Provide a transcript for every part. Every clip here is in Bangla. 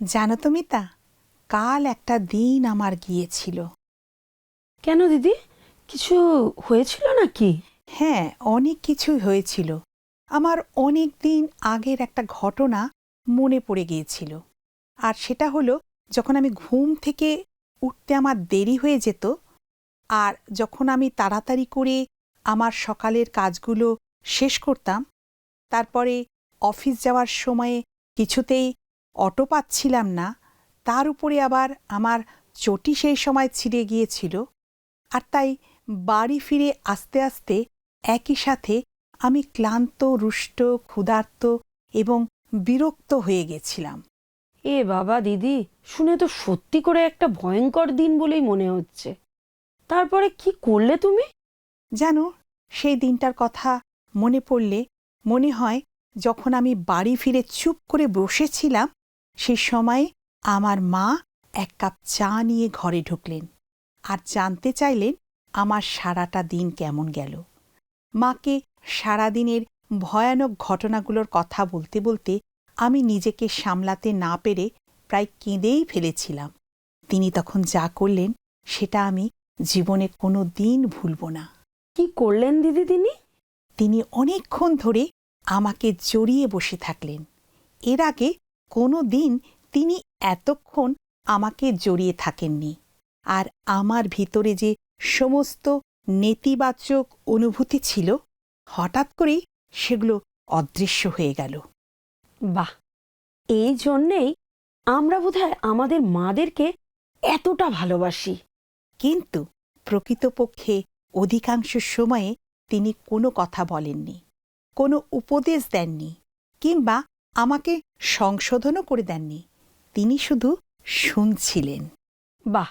জানো তো মিতা, কাল একটা দিন আমার গিয়েছিল। কেন দিদি, কিছু হয়েছিল নাকি? হ্যাঁ, অনেক কিছুই হয়েছিল। আমার অনেক দিন আগের একটা ঘটনা মনে পড়ে গিয়েছিল। আর সেটা হলো, যখন আমি ঘুম থেকে উঠতে আমার দেরি হয়ে যেত, আর যখন আমি তাড়াতাড়ি করে আমার সকালের কাজগুলো শেষ করতাম, তারপরে অফিস যাওয়ার সময়ে কিছুতেই অটো পাচ্ছিলাম না, তার উপরে আবার আমার চটি সেই সময় ছিঁড়ে গিয়েছিল। আর তাই বাড়ি ফিরে আসতে আসতে একই সাথে আমি ক্লান্ত, রুষ্ট, ক্ষুধার্ত এবং বিরক্ত হয়ে গেছিলাম। এ বাবা দিদি, শুনে তো সত্যি করে একটা ভয়ঙ্কর দিন বলেই মনে হচ্ছে। তারপরে কি করলে তুমি? জানো, সেই দিনটার কথা মনে পড়লে মনে হয়, যখন আমি বাড়ি ফিরে চুপ করে বসেছিলাম, সেই সময়ে আমার মা এক কাপ চা নিয়ে ঘরে ঢুকলেন আর জানতে চাইলেন আমার সারাটা দিন কেমন গেল। মাকে সারাদিনের ভয়ানক ঘটনাগুলোর কথা বলতে বলতে আমি নিজেকে সামলাতে না পেরে প্রায় কেঁদেই ফেলেছিলাম। তিনি তখন যা করলেন সেটা আমি জীবনে কোনো দিন ভুলব না। কি করলেন দিদি তিনি? তিনি অনেকক্ষণ ধরে আমাকে জড়িয়ে বসে থাকলেন। এর আগে কোনো দিন তিনি এতক্ষণ আমাকে জড়িয়ে থাকেননি। আর আমার ভিতরে যে সমস্ত নেতিবাচক অনুভূতি ছিল, হঠাৎ করেই সেগুলো অদৃশ্য হয়ে গেল। বাহ, এই জন্যেই আমরা বোধহয় আমাদের মাদেরকে এতটা ভালোবাসি। কিন্তু প্রকৃতপক্ষে অধিকাংশ সময়ে তিনি কোনো কথা বলেননি, কোনো উপদেশ দেননি, কিংবা আমাকে সংশোধনও করে দেননি। তিনি শুধু শুনছিলেন। বাহ,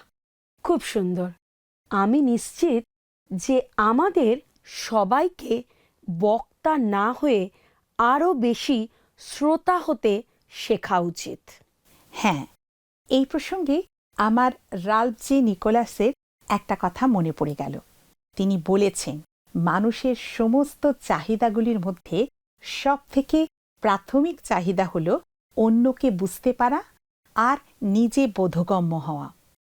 খুব সুন্দর। আমি নিশ্চিত যে আমাদের সবাইকে বক্তা না হয়ে আরও বেশি শ্রোতা হতে শেখা উচিত। হ্যাঁ, এই প্রসঙ্গে আমার রাল্ফ জি নিকোলাসের একটা কথা মনে পড়ে গেল। তিনি বলেছেন, মানুষের সমস্ত চাহিদাগুলির মধ্যে সবথেকে প্রাথমিক চাহিদা হল অন্যকে বুঝতে পারা আর নিজে বোধগম্য হওয়া।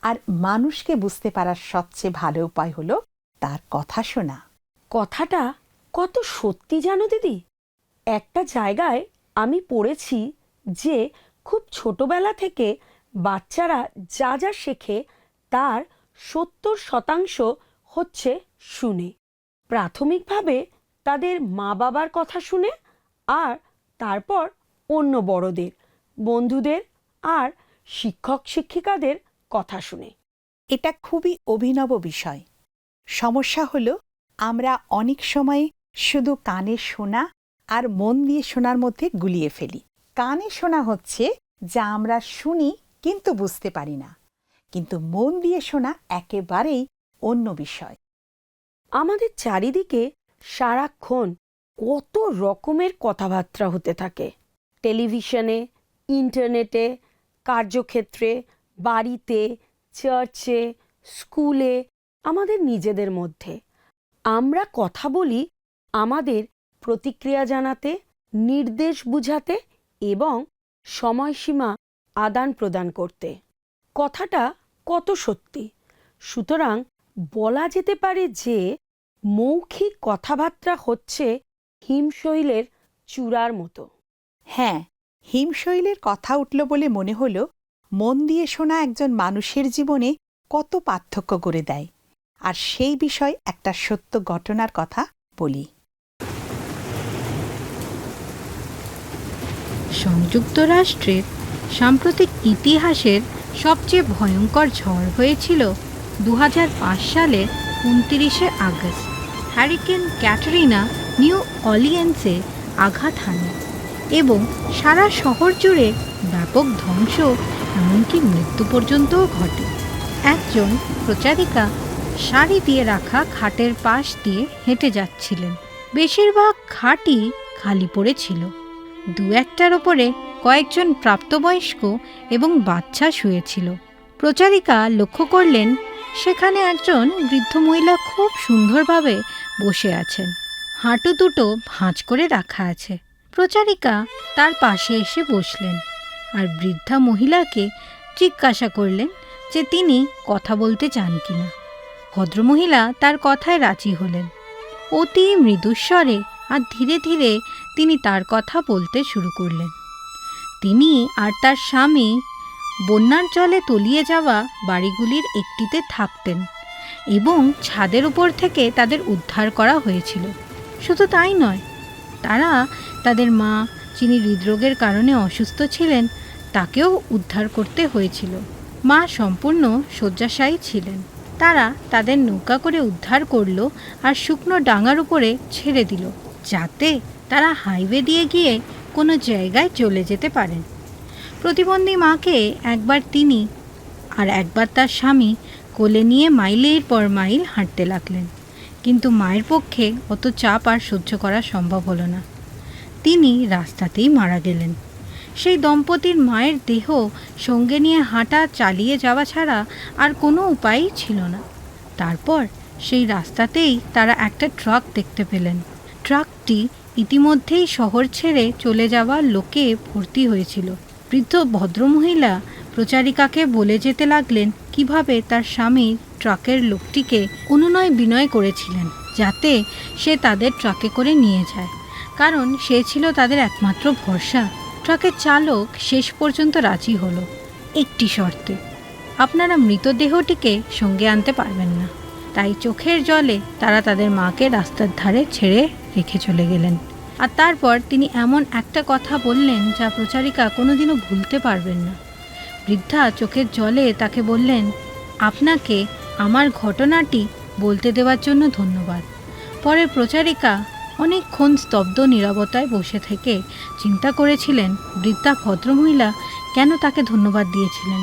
আর মানুষকে বুঝতে পারার সবচেয়ে ভালো উপায় হল তার কথা শোনা। কথাটা কত সত্যি জানো দিদি। একটা জায়গায় আমি পড়েছি যে খুব ছোটবেলা থেকে বাচ্চারা যা যা শেখে তার 70% হচ্ছে শুনে। প্রাথমিকভাবে তাদের মা বাবার কথা শুনে, আর তারপর অন্য বড়দের, বন্ধুদের আর শিক্ষক শিক্ষিকাদের কথা শুনে। এটা খুবই অভিনব বিষয়। সমস্যা হল, আমরা অনেক সময় শুধু কানে শোনা আর মন দিয়ে শোনার মধ্যে গুলিয়ে ফেলি। কানে শোনা হচ্ছে যা আমরা শুনি কিন্তু বুঝতে পারি না, কিন্তু মন দিয়ে শোনা একেবারেই অন্য বিষয়। আমাদের চারিদিকে সারাক্ষণ কত রকমের কথাবার্তা হতে থাকে। টেলিভিশনে, ইন্টারনেটে, কার্যক্ষেত্রে, বাড়িতে, চার্চে, স্কুলে, আমাদের নিজেদের মধ্যে। আমরা কথা বলি আমাদের প্রতিক্রিয়া জানাতে, নির্দেশ বুঝাতে এবং সময়সীমা আদান প্রদান করতে। কথাটা কত সত্যি। সুতরাং বলা যেতে পারে যে মৌখিক কথাবার্তা হচ্ছে হিমশৈলের চূড়ার মতো। হ্যাঁ, হিমশৈলের কথা উঠল বলে মনে হল, মন দিয়ে শোনা একজন মানুষের জীবনে কত পার্থক্য করে দেয়। আর সেই বিষয় একটা সত্য ঘটনার কথা বলি। সংযুক্তরাষ্ট্রের সাম্প্রতিক ইতিহাসের সবচেয়ে ভয়ঙ্কর ঝড় হয়েছিল 2005 সালের 29শে আগস্ট। হ্যারিকেন ক্যাটরিনা নিউ অর্লিয়েন্সে আঘাত হানে এবং সারা শহর জুড়ে ব্যাপক ধ্বংস, এমনকি মৃত্যু পর্যন্তও ঘটে। একজন প্রচারিকা সারি দিয়ে রাখা খাটের পাশ দিয়ে হেঁটে যাচ্ছিলেন। বেশিরভাগ খাটই খালি পড়েছিল। দু একটার ওপরে কয়েকজন প্রাপ্তবয়স্ক এবং বাচ্চা শুয়েছিল। প্রচারিকা লক্ষ্য করলেন সেখানে একজন বৃদ্ধ মহিলা খুব সুন্দরভাবে বসে আছেন। হাঁটু দুটো ভাঁজ করে রাখা আছে। প্রচারিকা তার পাশে এসে বসলেন। আর বৃদ্ধা মহিলাকে জিজ্ঞাসা করলেন যে তিনি কথা বলতে চান কিনা। ভদ্রমহিলা তার কথায় রাজি হলেন। অতি মৃদুস্বরে আর ধীরে ধীরে তিনি তার কথা বলতে শুরু করলেন। তিনি আর তার স্বামী বন্যার জলে তলিয়ে যাওয়া বাড়িগুলির একটিতে থাকতেন এবং ছাদের উপর থেকে তাদের উদ্ধার করা হয়েছিল। শুধু তাই নয়, তারা তাদের মা, যিনি হৃদরোগের কারণে অসুস্থ ছিলেন, তাকেও উদ্ধার করতে হয়েছিল। মা সম্পূর্ণ শয্যাশায়ী ছিলেন। তারা তাদের নৌকা করে উদ্ধার করলো আর শুকনো ডাঙার উপরে ছেড়ে দিল, যাতে তারা হাইওয়ে দিয়ে গিয়ে কোনো জায়গায় চলে যেতে পারেন। প্রতিবন্ধী মাকে একবার তিনি আর একবার তার স্বামী কোলে নিয়ে মাইলের পর মাইল হাঁটতে লাগলেন, কিন্তু মায়ের পক্ষে অত চাপ আর সহ্য করা সম্ভব হলো না। তিনি রাস্তাতেই মারা গেলেন। সেই দম্পতির মায়ের দেহ সঙ্গে নিয়ে হাঁটা চালিয়ে যাওয়া ছাড়া আর কোনো উপায়ই ছিল না। তারপর সেই রাস্তাতেই তারা একটা ট্রাক দেখতে পেলেন। ট্রাকটি ইতিমধ্যেই শহর ছেড়ে চলে যাওয়া লোকে ভর্তি হয়েছিল। বৃদ্ধ ভদ্রমহিলা প্রচারিকাকে বলে যেতে লাগলেন কিভাবে তার স্বামী ট্রাকের লোকটিকে অনুনয় বিনয় করেছিলেন যাতে সে তাদের ট্রাকে করে নিয়ে যায়, কারণ সে ছিল তাদের একমাত্র ভরসা। ট্রাকের চালক শেষ পর্যন্ত রাজি হলো, একটি শর্তে: আপনারা মৃতদেহটিকে সঙ্গে আনতে পারবেন না। তাই চোখের জলে তারা তাদের মাকে রাস্তার ধারে ছেড়ে রেখে চলে গেলেন। আর তারপর তিনি এমন একটা কথা বললেন যা প্রচারিকা কোনোদিনও ভুলতে পারবেন না। বৃদ্ধা চোখের জলে তাকে বললেন, আপনাকে আমার ঘটনাটি বলতে দেওয়ার জন্য ধন্যবাদ। পরে প্রচারিকা অনেকক্ষণ স্তব্ধ নীরবতায় বসে থেকে চিন্তা করেছিলেন বৃদ্ধা ভদ্রমহিলা কেন তাকে ধন্যবাদ দিয়েছিলেন।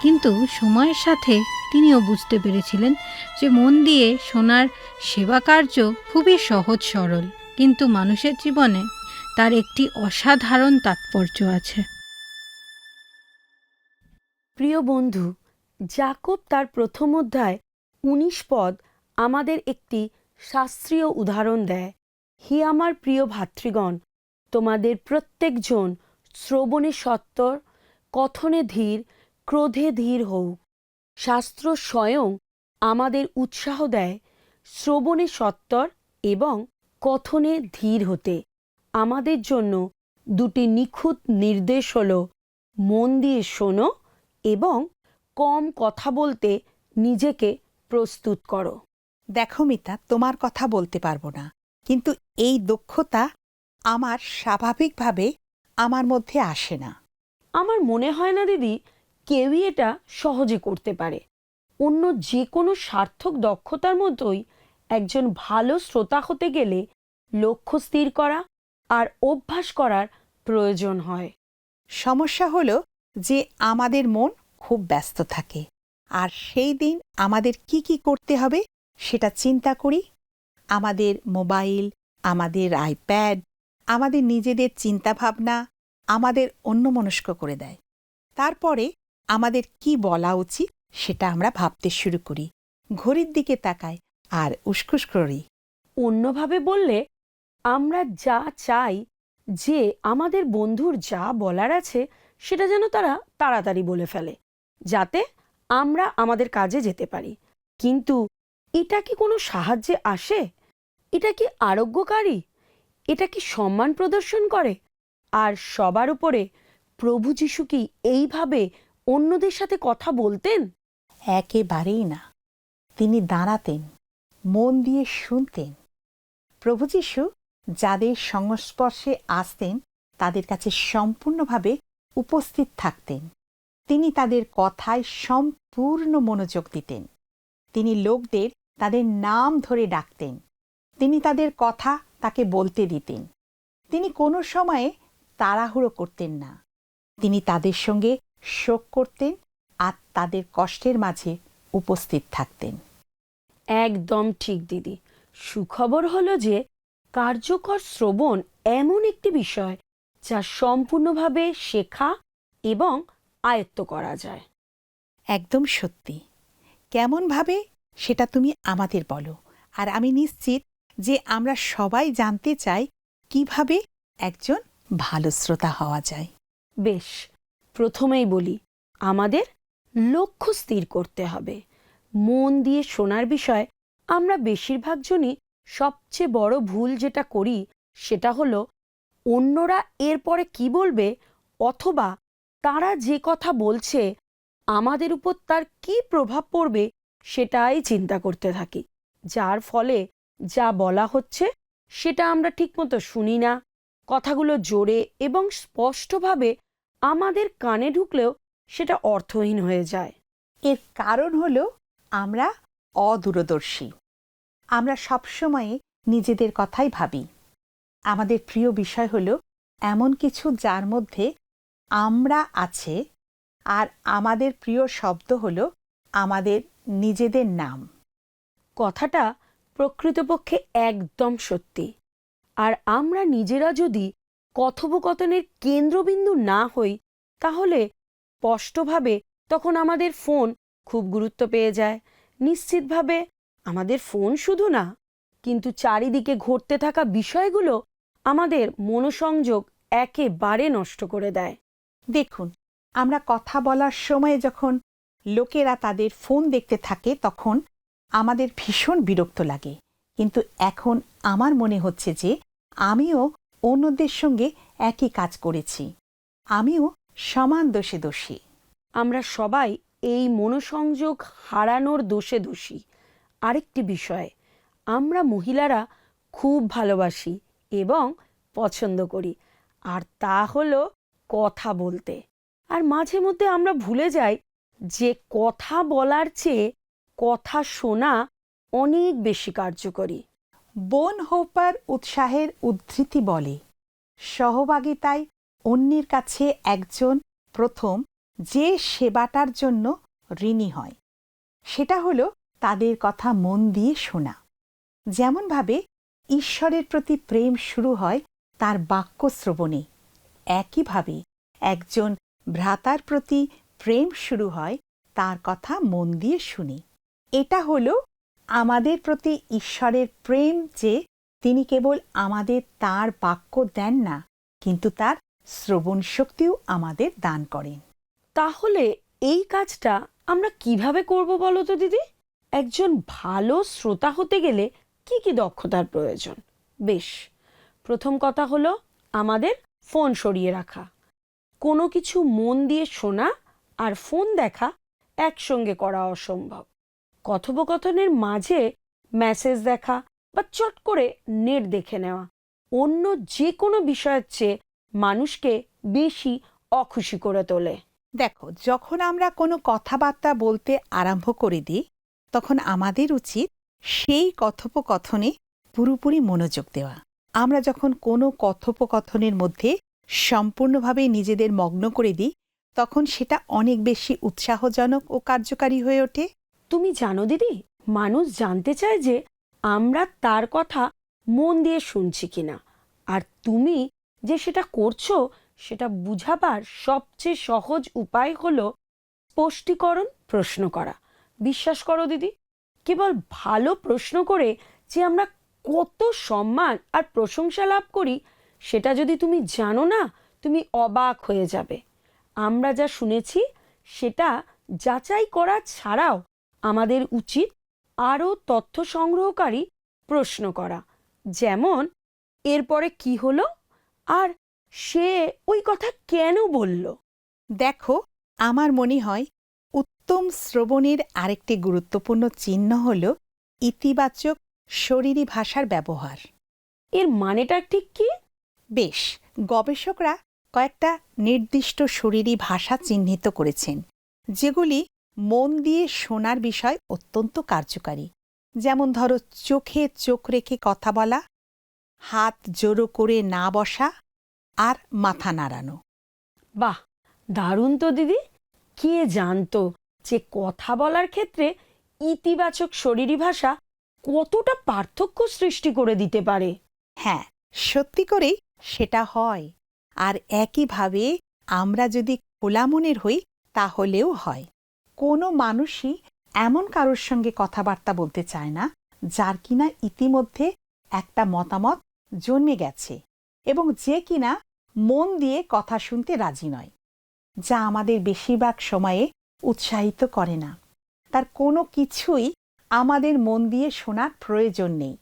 কিন্তু সময়ের সাথে তিনিও বুঝতে পেরেছিলেন যে মন দিয়ে শোনার সেবা কার্য খুবই সহজ সরল, কিন্তু মানুষের জীবনে তার একটি অসাধারণ তাৎপর্য আছে। প্রিয় বন্ধু, যাকব তার প্রথম অধ্যায় 19 পদ আমাদের একটি শাস্ত্রীয় উদাহরণ দেয়। হে আমার প্রিয় ভাতৃগণ, তোমাদের প্রত্যেকজন শ্রবণে সত্বর, কথনে ধীর, ক্রোধে ধীর হউক। শাস্ত্র স্বয়ং আমাদের উৎসাহ দেয় শ্রবণে সত্বর এবং কথনে ধীর হতে। আমাদের জন্য দুটি নিখুঁত নির্দেশ হল: মন দিয়ে শোনো এবং কম কথা বলতে নিজেকে প্রস্তুত করো। দেখো মিতা, তোমার কথা বলতে পারবো না, কিন্তু এই দক্ষতা আমার স্বাভাবিকভাবে আমার মধ্যে আসে না। আমার মনে হয় না দিদি কেউই এটা সহজে করতে পারে। অন্য যে কোনো সার্থক দক্ষতার মতোই একজন ভালো শ্রোতা হতে গেলে লক্ষ্য স্থির করা আর অভ্যাস করার প্রয়োজন হয়। সমস্যা হলো যে আমাদের মন খুব ব্যস্ত থাকে, আর সেই দিন আমাদের কি কি করতে হবে সেটা চিন্তা করি। আমাদের মোবাইল, আমাদের আইপ্যাড, আমাদের নিজেদের চিন্তাভাবনা আমাদের অন্যমনস্ক করে দেয়। তারপরে আমাদের কি বলা উচিত সেটা আমরা ভাবতে শুরু করি, ঘড়ির দিকে তাকাই আর উসখুস করি। অন্যভাবে বললে, আমরা যা চাই যে আমাদের বন্ধুর যা বলার আছে সেটা যেন তারা তাড়াতাড়ি বলে ফেলে, যাতে আমরা আমাদের কাজে যেতে পারি। কিন্তু এটা কি কোনো সাহায্যে আসে? এটা কি আরোগ্যকারী? এটা কি সম্মান প্রদর্শন করে? আর সবার উপরে প্রভু যিশু কি এইভাবে অন্যদের সাথে কথা বলতেন? একেবারেই না। তিনি দাঁড়াতেন, মন দিয়ে শুনতেন। প্রভু যীশু যাদের সংস্পর্শে আসতেন তাদের কাছে সম্পূর্ণভাবে উপস্থিত থাকতেন। তিনি তাদের কথায় সম্পূর্ণ মনোযোগ দিতেন। তিনি লোকদের তাদের নাম ধরে ডাকতেন। তিনি তাদের কথা তাকে বলতে দিতেন। তিনি কোনো সময়ে তাড়াহুড়ো করতেন না। তিনি তাদের সঙ্গে শোক করতেন আর তাদের কষ্টের মাঝে উপস্থিত থাকতেন। একদম ঠিক দিদি। সুখবর হলো যে কার্যকর শ্রবণ এমন একটি বিষয় যা সম্পূর্ণভাবে শেখা এবং আয়ত্ত করা যায়। একদম সত্যি। কেমনভাবে সেটা তুমি আমাদের বলো, আর আমি নিশ্চিত যে আমরা সবাই জানতে চাই কিভাবে একজন ভালো শ্রোতা হওয়া যায়। বেশ, প্রথমেই বলি, আমাদের লক্ষ্য স্থির করতে হবে। মন দিয়ে শোনার বিষয় আমরা বেশিরভাগ জনই সবচেয়ে বড় ভুল যেটা করি সেটা হলো অন্যরা এরপরে কি বলবে অথবা তারা যে কথা বলছে আমাদের উপর তার কি প্রভাব পড়বে সেটাই চিন্তা করতে থাকি, যার ফলে যা বলা হচ্ছে সেটা আমরা ঠিকমতো শুনি না। কথাগুলো জোরে এবং স্পষ্টভাবে আমাদের কানে ঢুকলেও সেটা অর্থহীন হয়ে যায়। এর কারণ হলো আমরা অদূরদর্শী। আমরা সবসময় নিজেদের কথাই ভাবি। আমাদের প্রিয় বিষয় হলো এমন কিছু যার মধ্যে আমরা আছে, আর আমাদের প্রিয় শব্দ হলো আমাদের নিজেদের নাম। কথাটা প্রকৃতপক্ষে একদম সত্যি। আর আমরা নিজেরা যদি কথোপকথনের কেন্দ্রবিন্দু না হই তাহলে স্পষ্টভাবে তখন আমাদের ফোন খুব গুরুত্ব পেয়ে যায়। নিশ্চিতভাবে আমাদের ফোন শুধু না, কিন্তু চারিদিকে ঘটতে থাকা বিষয়গুলো আমাদের মনোসংযোগ একেবারে নষ্ট করে দেয়। দেখুন, আমরা কথা বলার সময় যখন লোকেরা তাদের ফোন দেখতে থাকে তখন আমাদের ভীষণ বিরক্ত লাগে, কিন্তু এখন আমার মনে হচ্ছে যে আমিও অন্যদের সঙ্গে একই কাজ করেছি, আমিও সমান দোষে দোষী। আমরা সবাই এই মনোসংযোগ হারানোর দোষে দোষী। আরেকটি বিষয়, আমরা মহিলারা খুব ভালোবাসি এবং পছন্দ করি, আর তা হলো কথা বলতে। আর মাঝে মধ্যে আমরা ভুলে যাই যে কথা বলার চেয়ে কথা শোনা অনেক বেশি কার্যকরী। বোন হোপার উৎসাহের উদ্ধৃতি বলে, সহভাগিতায় অন্যের কাছে একজন প্রথম যে সেবাটার জন্য ঋণী হয় সেটা হলো তাদের কথা মন দিয়ে শোনা। যেমনভাবে ঈশ্বরের প্রতি প্রেম শুরু হয় তার বাক্য শ্রবণে, একইভাবে একজন ভ্রাতার প্রতি প্রেম শুরু হয় তার কথা মন দিয়ে শুনে। এটা হলো আমাদের প্রতি ঈশ্বরের প্রেম যে তিনি কেবল আমাদের তার বাক্য দেন না, কিন্তু তার শ্রবণ শক্তিও আমাদের দান করেন। তাহলে এই কাজটা আমরা কিভাবে করব বলো তো দিদি? একজন ভালো শ্রোতা হতে গেলে কি কি দক্ষতার প্রয়োজন? বেশ, প্রথম কথা হলো আমাদের ফোন সরিয়ে রাখা। কোনো কিছু মন দিয়ে শোনা আর ফোন দেখা একসঙ্গে করা অসম্ভব। কথোপকথনের মাঝে মেসেজ দেখা বা চট করে নেট দেখে নেওয়া অন্য যে কোনো বিষয়ের চেয়ে মানুষকে বেশি অখুশি করে তোলে। দেখো, যখন আমরা কোনো কথাবার্তা বলতে আরম্ভ করে দিই তখন আমাদের উচিত সেই কথোপকথনে পুরোপুরি মনোযোগ দেওয়া। আমরা যখন কোনো কথোপকথনের মধ্যে সম্পূর্ণভাবে নিজেদের মগ্ন করে দিই তখন সেটা অনেক বেশি উৎসাহজনক ও কার্যকারী হয়ে ওঠে। তুমি জানো দিদি, মানুষ জানতে চায় যে আমরা তার কথা মন দিয়ে শুনছি কিনা, আর তুমি যে সেটা করছো সেটা বুঝাবার সবচেয়ে সহজ উপায় হলো স্পষ্টীকরণ প্রশ্ন করা। বিশ্বাস করো দিদি, কেবল ভালো প্রশ্ন করে যে আমরা কত সম্মান আর প্রশংসা লাভ করি সেটা যদি তুমি জানো না, তুমি অবাক হয়ে যাবে। আমরা যা শুনেছি সেটা যাচাই করা ছাড়াও আমাদের উচিত আরও তথ্য সংগ্রহকারী প্রশ্ন করা, যেমন এরপরে কি হলো আর সে ওই কথা কেন বলল। দেখো, আমার মনে হয় উত্তম শ্রবণের আরেকটি গুরুত্বপূর্ণ চিহ্ন হল ইতিবাচক শরীরী ভাষার ব্যবহার। এর মানেটা ঠিক কি? বেশ, গবেষকরা কয়েকটা নির্দিষ্ট শরীরী ভাষা চিহ্নিত করেছেন যেগুলি মন দিয়ে শোনার বিষয় অত্যন্ত কার্যকারী। যেমন ধরো, চোখে চোখ রেখে কথা বলা, হাত জোড়ো করে না বসা, আর মাথা নাড়ানো। বাহ, দারুণ তো দিদি! কে জানতো যে কথা বলার ক্ষেত্রে ইতিবাচক শরীরী ভাষা কতটা পার্থক্য সৃষ্টি করে দিতে পারে। হ্যাঁ, সত্যি করেই সেটা হয়। আর একইভাবে আমরা যদি খোলা মনের হই তাহলেও হয়। কোনো মানুষই এমন কারোর সঙ্গে কথাবার্তা বলতে চায় না যার কিনা ইতিমধ্যে একটা মতামত জন্মে গেছে এবং যে কিনা মন দিয়ে কথা শুনতে রাজি নয়। যা আমাদের বেশিরভাগ সময়ে উৎসাহিত করে না। তার কোনো কিছুই আমাদের মন দিয়ে শোনার প্রয়োজন নেই।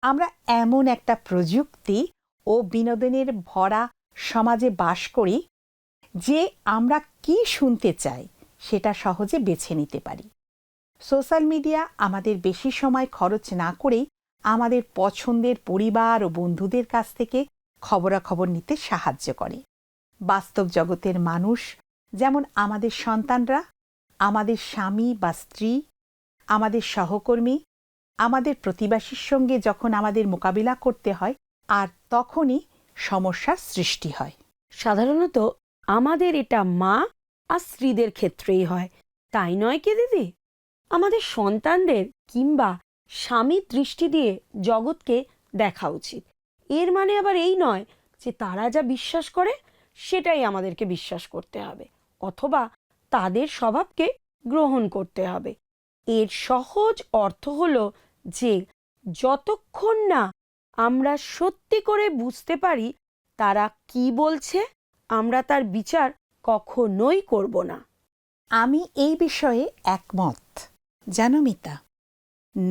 আমরা এমন একটা প্রযুক্তি ও বিনোদনের ভরা সমাজে বাস করি যে আমরা কি শুনতে চাই সেটা সহজে বেছে নিতে পারি। সোশ্যাল মিডিয়া আমাদের বেশি সময় খরচ না করেই আমাদের পছন্দের পরিবার ও বন্ধুদের কাছ থেকে খবরাখবর নিতে সাহায্য করে। বাস্তব জগতের মানুষ, যেমন আমাদের সন্তানরা, আমাদের স্বামী বা স্ত্রী, আমাদের সহকর্মী, আমাদের প্রতিবেশীর সঙ্গে যখন আমাদের মোকাবিলা করতে হয়, আর তখনই সমস্যার সৃষ্টি হয়। সাধারণত আমাদের এটা মা আর স্ত্রীদের ক্ষেত্রেই হয়, তাই নয় কি দিদি? আমাদের সন্তানদের কিংবা স্বামীর দৃষ্টি দিয়ে জগৎকে দেখা উচিত। এর মানে আবার এই নয় যে তারা যা বিশ্বাস করে সেটাই আমাদেরকে বিশ্বাস করতে হবে, অথবা তাদের স্বভাবকে গ্রহণ করতে হবে। এর সহজ অর্থ হলো যে যতক্ষণ না আমরা সত্যি করে বুঝতে পারি তারা কি বলছে, আমরা তার বিচার কখনোই করব না। আমি এই বিষয়ে একমত। জানো মিতা,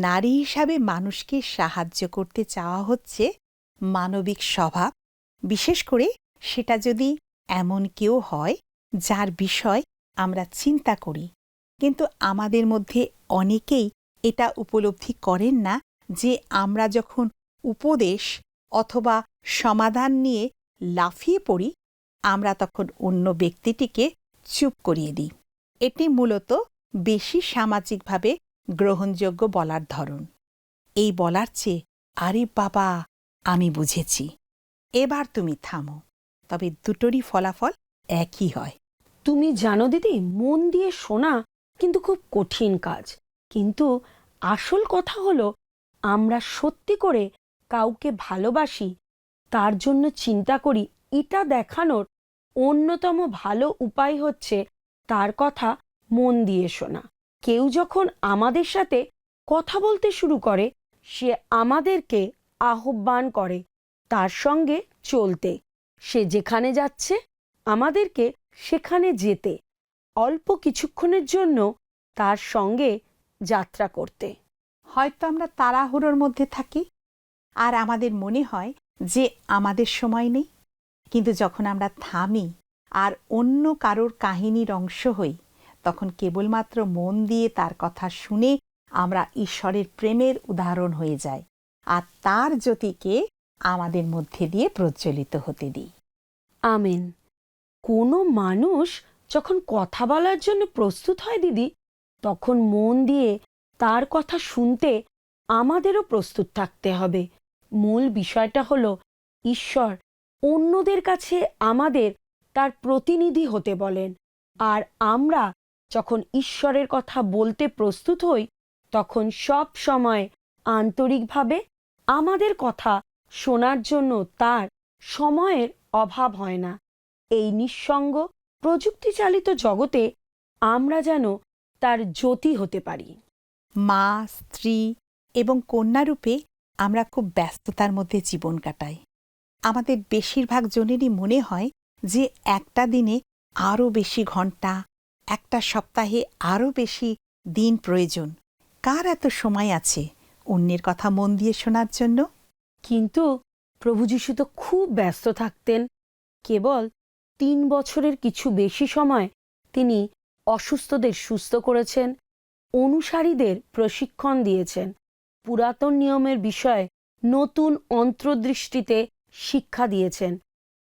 নারী হিসাবে মানুষকে সাহায্য করতে চাওয়া হচ্ছে মানবিক স্বভাব, বিশেষ করে সেটা যদি এমন কেউ হয় যার বিষয় আমরা চিন্তা করি। কিন্তু আমাদের মধ্যে অনেকেই এটা উপলব্ধি করেন না যে আমরা যখন উপদেশ অথবা সমাধান নিয়ে লাফিয়ে পড়ি, আমরা তখন অন্য ব্যক্তিটিকে চুপ করিয়ে দিই। এটি মূলত বেশি সামাজিকভাবে গ্রহণযোগ্য বলার ধরন। এই বলার চেয়ে, আরে বাবা, আমি বুঝেছি, এবার তুমি থামো, তবে দুটোরই ফলাফল একই হয়। তুমি জানো দিদি, মন দিয়ে শোনা কিন্তু খুব কঠিন কাজ। কিন্তু আসল কথা হলো, আমরা সত্যি করে কাউকে ভালোবাসি, তার জন্য চিন্তা করি, এটা দেখানোর অন্যতম ভালো উপায় হচ্ছে তার কথা মন দিয়ে শোনা। কেউ যখন আমাদের সাথে কথা বলতে শুরু করে, সে আমাদেরকে আহ্বান করে তার সঙ্গে চলতে। সে যেখানে যাচ্ছে আমাদেরকে সেখানে যেতে, অল্প কিছুক্ষণের জন্য তার সঙ্গে যাত্রা করতে। হয়তো আমরা তাড়াহুড়োর মধ্যে থাকি আর আমাদের মনে হয় যে আমাদের সময় নেই, কিন্তু যখন আমরা থামি আর অন্য কারোর কাহিনীর অংশ হই, তখন কেবলমাত্র মন দিয়ে তার কথা শুনে আমরা ঈশ্বরের প্রেমের উদাহরণ হয়ে যাই আর তার জ্যোতিকে আমাদের মধ্যে দিয়ে প্রজ্বলিত হতে দিই। আমেন। কোনো মানুষ যখন কথা বলার জন্য প্রস্তুত হয় দিদি, তখন মন দিয়ে তার কথা শুনতে আমাদেরও প্রস্তুত থাকতে হবে। মূল বিষয়টা হলো, ঈশ্বর অন্যদের কাছে আমাদের তার প্রতিনিধি হতে বলেন, আর আমরা যখন ঈশ্বরের কথা বলতে প্রস্তুত হই, তখন সব সময় আন্তরিকভাবে আমাদের কথা শোনার জন্য তার সময়ের অভাব হয় না। এই নিঃসঙ্গ প্রযুক্তিচালিত জগতে আমরা যেন তার জ্যোতি হতে পারি। মা, স্ত্রী এবং কন্যারূপে আমরা খুব ব্যস্ততার মধ্যে জীবন কাটাই। আমাদের বেশিরভাগ জনেরই মনে হয় যে একটা দিনে আরও বেশি ঘন্টা, একটা সপ্তাহে আরও বেশি দিন প্রয়োজন। কার এত সময় আছে অন্যের কথা মন দিয়ে শোনার জন্য? কিন্তু প্রভু যীশু তো খুব ব্যস্ত থাকতেন। কেবল 3 বছরের কিছু বেশি সময় তিনি অসুস্থদের সুস্থ করেছেন, অনুসারীদের প্রশিক্ষণ দিয়েছেন, পুরাতন নিয়মের বিষয়ে নতুন অন্তর্দৃষ্টিতে শিক্ষা দিয়েছেন,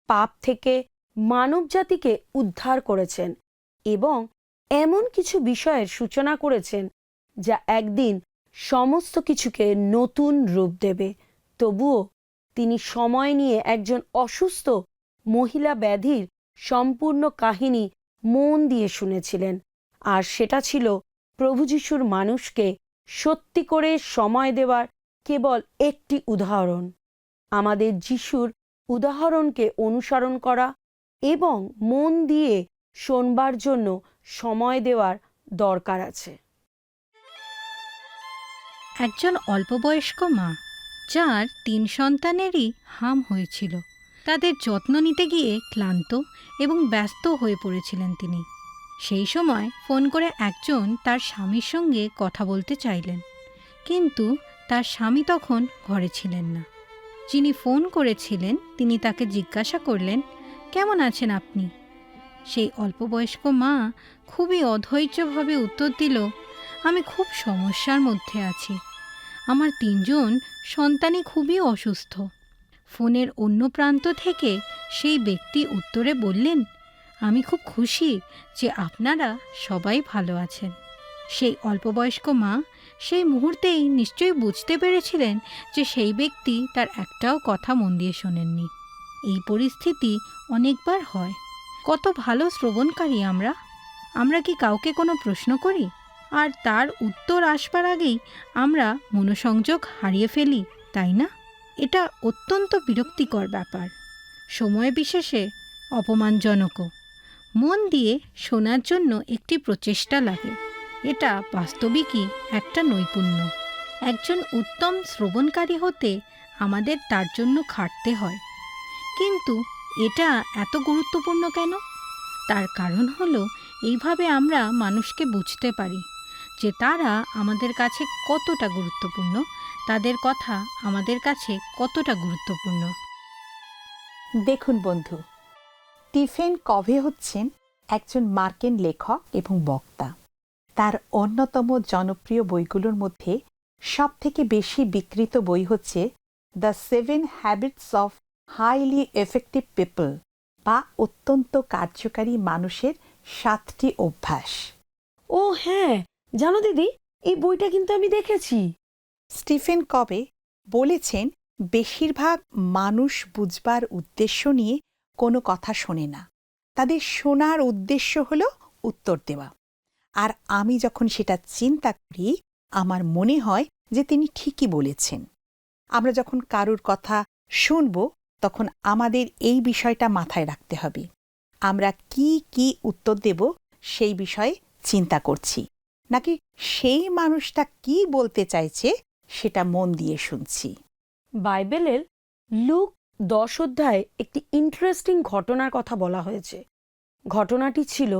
পাপ থেকে মানবজাতিকে উদ্ধার করেছেন এবং এমন কিছু বিষয়ের সূচনা করেছেন যা একদিন সমস্ত কিছুকে নতুন রূপ দেবে। তবুও তিনি সময় নিয়ে একজন অসুস্থ মহিলা ব্যাধির সম্পূর্ণ কাহিনী মন দিয়ে শুনেছিলেন, আর সেটা ছিল প্রভু যীশুর মানুষকে সত্যি করে সময় দেওয়ার কেবল একটি উদাহরণ। আমাদের যীশুর উদাহরণকে অনুসরণ করা এবং মন দিয়ে শোনবার জন্য সময় দেওয়ার দরকার আছে। একজন অল্পবয়স্ক মা, যার 3 সন্তানেরই হাম হয়েছিল, তাদের যত্ন নিতে গিয়ে ক্লান্ত এবং ব্যস্ত হয়ে পড়েছিলেন তিনি। সেই সময় ফোন করে একজন তার স্বামীর সঙ্গে কথা বলতে চাইলেন, কিন্তু তার স্বামী তখন ঘরে ছিলেন না। যিনি ফোন করেছিলেন তিনি তাকে জিজ্ঞাসা করলেন, কেমন আছেন আপনি? সেই অল্পবয়স্ক মা খুবই অধৈর্যভাবে উত্তর দিল, আমি খুব সমস্যার মধ্যে আছি। আমার 3জন সন্তানই খুবই অসুস্থ। ফোনের অন্য প্রান্ত থেকে সেই ব্যক্তি উত্তরে বললেন, আমি খুব খুশি যে আপনারা সবাই ভালো আছেন। সেই অল্পবয়স্ক মা সেই মুহূর্তেই নিশ্চয়ই বুঝতে পেরেছিলেন যে সেই ব্যক্তি তার একটাও কথা মন দিয়ে শোনেননি। এই পরিস্থিতি অনেকবার হয়। কত ভালো শ্রবণকারী আমরা কি কাউকে কোনো প্রশ্ন করি আর তার উত্তর আসবার আগেই আমরা মনোসংযোগ হারিয়ে ফেলি, তাই না? এটা অত্যন্ত বিরক্তিকর ব্যাপার, সময় বিশেষে অপমানজনকও। মন দিয়ে শোনার জন্য একটি প্রচেষ্টা লাগে। এটা বাস্তবিকই একটা নৈপুণ্য। একজন উত্তম শ্রবণকারী হতে আমাদের তার জন্য খাটতে হয়। কিন্তু এটা এত গুরুত্বপূর্ণ কেন? তার কারণ হলো এইভাবে আমরা মানুষকে বুঝতে পারি যে তারা আমাদের কাছে কতটা গুরুত্বপূর্ণ, তাদের কথা আমাদের কাছে কতটা গুরুত্বপূর্ণ। দেখুন বন্ধু, স্টিফেন কভে হচ্ছেন একজন মার্কিন লেখক এবং বক্তা। তার অন্যতম জনপ্রিয় বইগুলোর মধ্যে সবথেকে বেশি বিক্রিত বই হচ্ছে the 7 habits of highly effective people, বা অত্যন্ত কার্যকারী মানুষের 7টি অভ্যাস। ও হ্যাঁ, জানো দিদি, এই বইটা কিন্তু আমি দেখেছি। স্টিফেন কবে বলেছেন, বেশিরভাগ মানুষ বুঝবার উদ্দেশ্য নিয়ে কোনো কথা শোনে না, তাদের শোনার উদ্দেশ্য হলো উত্তর দেওয়া। আর আমি যখন সেটা চিন্তা করি, আমার মনে হয় যে তিনি ঠিকই বলেছেন। আমরা যখন কারুর কথা শুনব, তখন আমাদের এই বিষয়টা মাথায় রাখতে হবে। আমরা কি কি উত্তর দেব সেই বিষয়ে চিন্তা করছি, নাকি সেই মানুষটা কি বলতে চাইছে সেটা মন দিয়ে শুনছি। বাইবেলের লুক 10 অধ্যায়ে একটি ইন্টারেস্টিং ঘটনার কথা বলা হয়েছে। ঘটনাটি ছিল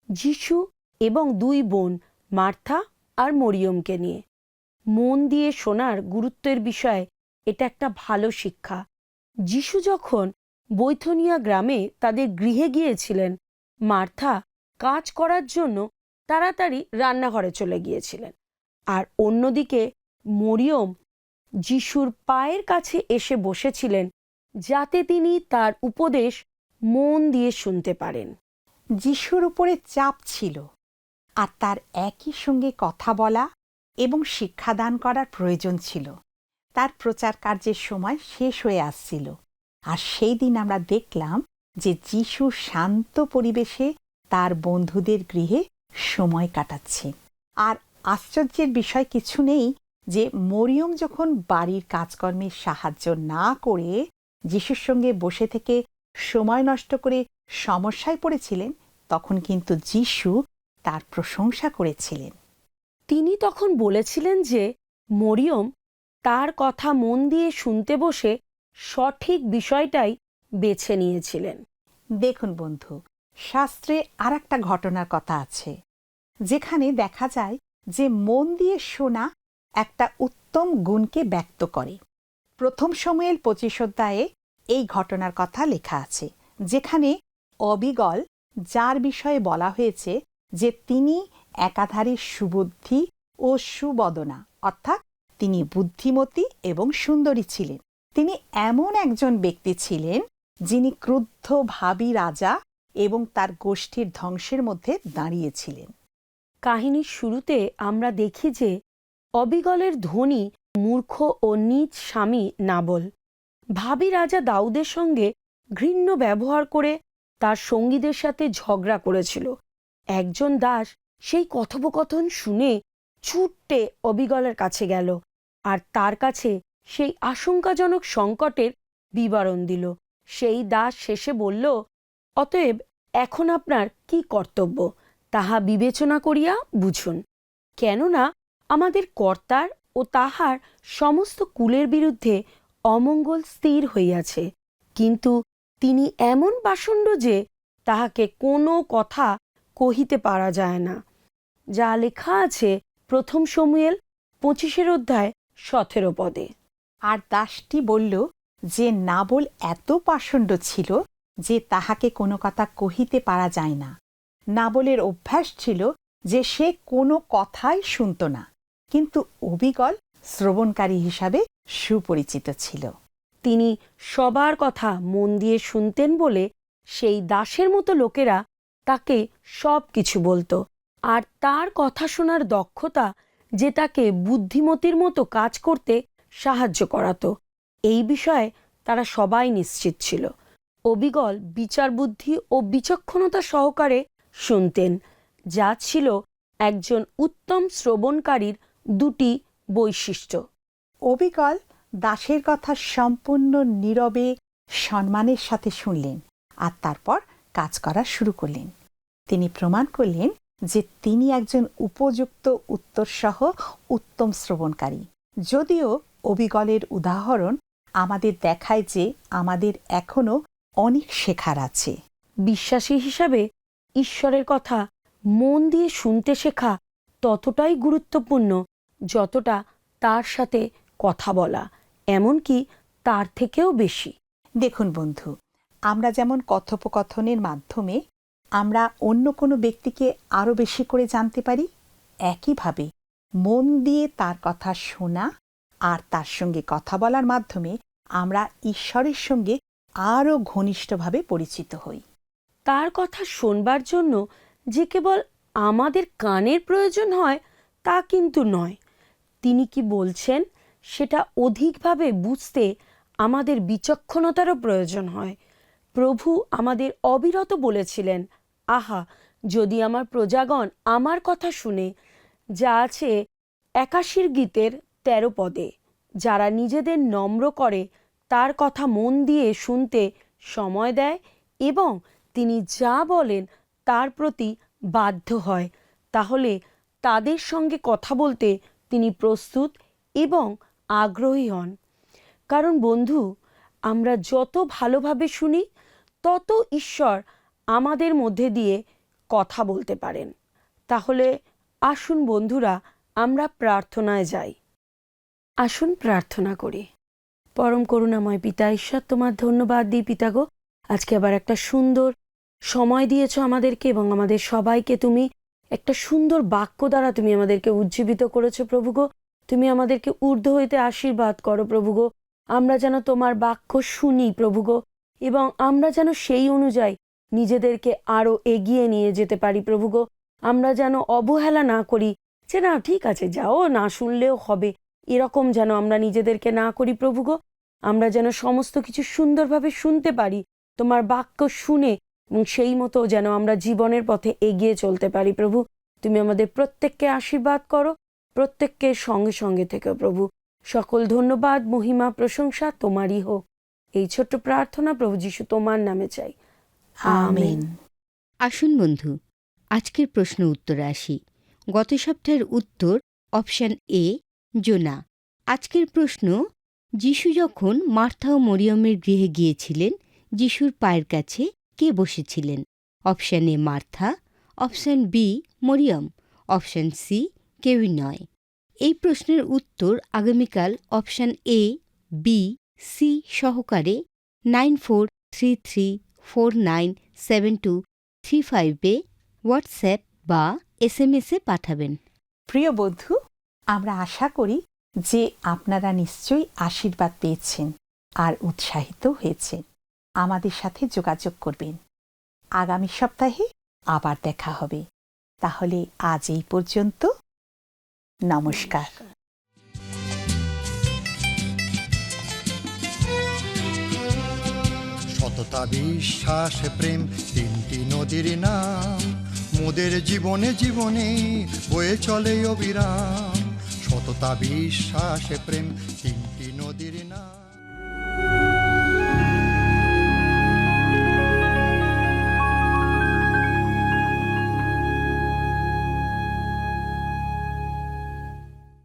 যিশু এবং 2 বোন মার্থা আর মরিয়মকে নিয়ে। মন দিয়ে শোনার গুরুত্বের বিষয়ে এটা একটা ভালো শিক্ষা। যিশু যখন বৈথনিয়া গ্রামে তাদের গৃহে গিয়েছিলেন, মার্থা কাজ করার জন্য তাড়াতাড়ি রান্নাঘরে চলে গিয়েছিলেন, আর অন্যদিকে মরিয়ম যিশুর পায়ের কাছে এসে বসেছিলেন যাতে তিনি তার উপদেশ মন দিয়ে শুনতে পারেন। যিশুর উপরে চাপ ছিল, আর তার একই সঙ্গে কথা বলা এবং শিক্ষাদান করার প্রয়োজন ছিল। তার প্রচার কার্যের সময় শেষ হয়ে আসছিল, আর সেই দিন আমরা দেখলাম যে যিশু শান্ত পরিবেশে তার বন্ধুদের গৃহে সময় কাটাচ্ছে। আর আশ্চর্যের বিষয় কিছু নেই যে মরিয়ম যখন বাড়ির কাজকর্মে সাহায্য না করে যিশুর সঙ্গে বসে থেকে সময় নষ্ট করে সমস্যায় পড়েছিলেন, তখন কিন্তু যিশু তার প্রশংসা করেছিলেন। তিনি তখন বলেছিলেন যে মরিয়ম তার কথা মন দিয়ে শুনতে বসে সঠিক বিষয়টাই বেছে নিয়েছিলেন। দেখুন বন্ধু, শাস্ত্রে আর একটা ঘটনার কথা আছে যেখানে দেখা যায় যে মন দিয়ে শোনা একটা উত্তম গুণকে ব্যক্ত করে। 1 শমূয়েল 25 অধ্যায়ে এই ঘটনার কথা লেখা আছে, যেখানে অবিগল, যার বিষয়ে বলা হয়েছে যে তিনি একাধারে সুবুদ্ধি ও সুবদনা, অর্থাৎ তিনি বুদ্ধিমতী এবং সুন্দরী ছিলেন। তিনি এমন একজন ব্যক্তি ছিলেন যিনি ক্রুদ্ধ ভাবী রাজা এবং তার গোষ্ঠীর ধ্বংসের মধ্যে দাঁড়িয়েছিলেন। কাহিনীর শুরুতে আমরা দেখি যে অবিগলের ধনী, মূর্খ ও নীচ স্বামী নাবল ভাবী রাজা দাউদের সঙ্গে ঘৃণ্য ব্যবহার করে তার সঙ্গীদের সাথে ঝগড়া করেছিল। একজন দাস সেই কথোপকথন শুনে ছুটে অবিগলের কাছে গেল আর তার কাছে সেই আশঙ্কাজনক সংকটের বিবরণ দিল। সেই দাস শেষে বলল, অতএব এখন আপনার কি কর্তব্য তাহা বিবেচনা করিয়া বুঝুন, কেননা আমাদের কর্তার ও তাহার সমস্ত কুলের বিরুদ্ধে অমঙ্গল স্থির হইয়াছে। কিন্তু তিনি এমন পাষণ্ড যে তাহাকে কোনো কথা কহিতে পারা যায় না, যা লেখা আছে 1 শমূয়েল 25 অধ্যায় 17 পদে। আর দাসটি বলল যে নাবল এত পাষণ্ড ছিল যে তাহাকে কোনো কথা কহিতে পারা যায় না। নাবলের অভ্যাস ছিল যে সে কোনো কথাই শুনত না, কিন্তু অবিকল শ্রবণকারী হিসাবে সুপরিচিত ছিল। তিনি সবার কথা মন দিয়ে শুনতেন বলে সেই দাসের মতো লোকেরা তাকে সব কিছু বলতো, আর তার কথা শোনার দক্ষতা যে তাকে বুদ্ধিমতীর মতো কাজ করতে সাহায্য করাতো, এই বিষয়ে তারা সবাই নিশ্চিত ছিল। অবিকল বিচার বুদ্ধি ও বিচক্ষণতা সহকারে শুনতেন, যা ছিল একজন উত্তম শ্রবণকারীর 2টি বৈশিষ্ট্য। অবিকল দাসের কথা সম্পূর্ণ নীরবে সম্মানের সাথে শুনলেন আর তারপর কাজ করা শুরু করলেন। তিনি প্রমাণ করলেন যে তিনি একজন উপযুক্ত উত্তরসহ উত্তম শ্রবণকারী। যদিও অবিকলের উদাহরণ আমাদের দেখায় যে আমাদের এখনও অনেক শেখার আছে। বিশ্বাসী হিসাবে ঈশ্বরের কথা মন দিয়ে শুনতে শেখা ততটাই গুরুত্বপূর্ণ যতটা তার সাথে কথা বলা, এমনকি তার থেকেও বেশি। দেখুন বন্ধু, আমরা যেমন কথোপকথনের মাধ্যমে আমরা অন্য কোনো ব্যক্তিকে আরও বেশি করে জানতে পারি, একইভাবে মন দিয়ে তার কথা শোনা আর তার সঙ্গে কথা বলার মাধ্যমে আমরা ঈশ্বরের সঙ্গে আরও ঘনিষ্ঠভাবে পরিচিত হই। তার কথা শোনবার জন্য যে কেবল আমাদের কানের প্রয়োজন হয় তা কিন্তু নয়। তিনি কি বলছেন সেটা অধিকভাবে বুঝতে আমাদের বিচক্ষণতারও প্রয়োজন হয়। প্রভু আমাদের অবিরত বলেছিলেন, আহা, যদি আমার প্রজাগণ আমার কথা শুনে, যা আছে 81 গীতের 13 পদে। যারা নিজেদের নম্র করে, তার কথা মন দিয়ে শুনতে সময় দেয় এবং তিনি যা বলেন তার প্রতি বাধ্য হয়, তাহলে তাদের সঙ্গে কথা বলতে তিনি প্রস্তুত এবং আগ্রহী হন। কারণ বন্ধু, আমরা যত ভালোভাবে শুনি তত ঈশ্বর আমাদের মধ্যে দিয়ে কথা বলতে পারেন। তাহলে আসুন বন্ধুরা, আমরা প্রার্থনায় যাই। আসুন প্রার্থনা করি। পরম করুণাময় পিতা ঈশ্বর, তোমার ধন্যবাদ দিই পিতা গো, আজকে আবার একটা সুন্দর সময় দিয়েছ আমাদেরকে এবং আমাদের সবাইকে তুমি একটা সুন্দর বাক্য দ্বারা তুমি আমাদেরকে উজ্জীবিত করেছো প্রভু গো। তুমি আমাদেরকে ঊর্ধ্ব হইতে আশীর্বাদ করো প্রভু গো। আমরা যেন তোমার বাক্য শুনি প্রভু গো, এবং আমরা যেন সেই অনুযায়ী নিজেদেরকে আরো এগিয়ে নিয়ে যেতে পারি প্রভু গো। আমরা যেন অবহেলা না করি যে না ঠিক আছে যাও, না শুনলেও হবে, এরকম যেন আমরা নিজেদেরকে না করি প্রভু গো। আমরা যেন সমস্ত কিছু সুন্দরভাবে শুনতে পারি, তোমার বাক্য শুনে, এবং সেই মতো যেন আমরা জীবনের পথে এগিয়ে চলতে পারি প্রভু। তুমি আমাদের প্রত্যেককে আশীর্বাদ করো, প্রত্যেককে সঙ্গে সঙ্গে থেকে প্রভু। সকল ধন্যবাদ, মহিমা, প্রশংসা তোমারই হোক। এই ছোট্ট প্রার্থনা প্রভু যিশু তোমার নামে চাই, আমেন। আসুন বন্ধু, আজকের প্রশ্ন উত্তরে আসি। গত সপ্তাহের উত্তর অপশন এ, জোনা। আজকের প্রশ্ন, যিশু যখন মার্থা ও মরিয়মের গৃহে গিয়েছিলেন, যিশুর পায়ের কাছে কে বসেছিলেন? Option A Martha, option B Mariam, option C কেউই নয়। এই প্রশ্নের উত্তর আগামীকাল অপশন এ, বি, সি সহকারে 9433497235 হোয়াটসঅ্যাপ বা SMS-এ পাঠাবেন। প্রিয় বন্ধু, আমরা আশা করি যে আপনারা নিশ্চয়ই আশীর্বাদ পেয়েছেন আর উৎসাহিত হয়েছেন। আমাদের সাথে যোগাযোগ করবেন। আগামী সপ্তাহে আবার দেখা হবে। তাহলে আজ এই পর্যন্ত। নমস্কার। সততা, বিশ্বাস, প্রেম, 3টি নদীর নাম মোদের জীবনে জীবনে বয়ে চলে অবিরাম। সততা, বিশ্বাস, প্রেম, 3টি নদীর নাম।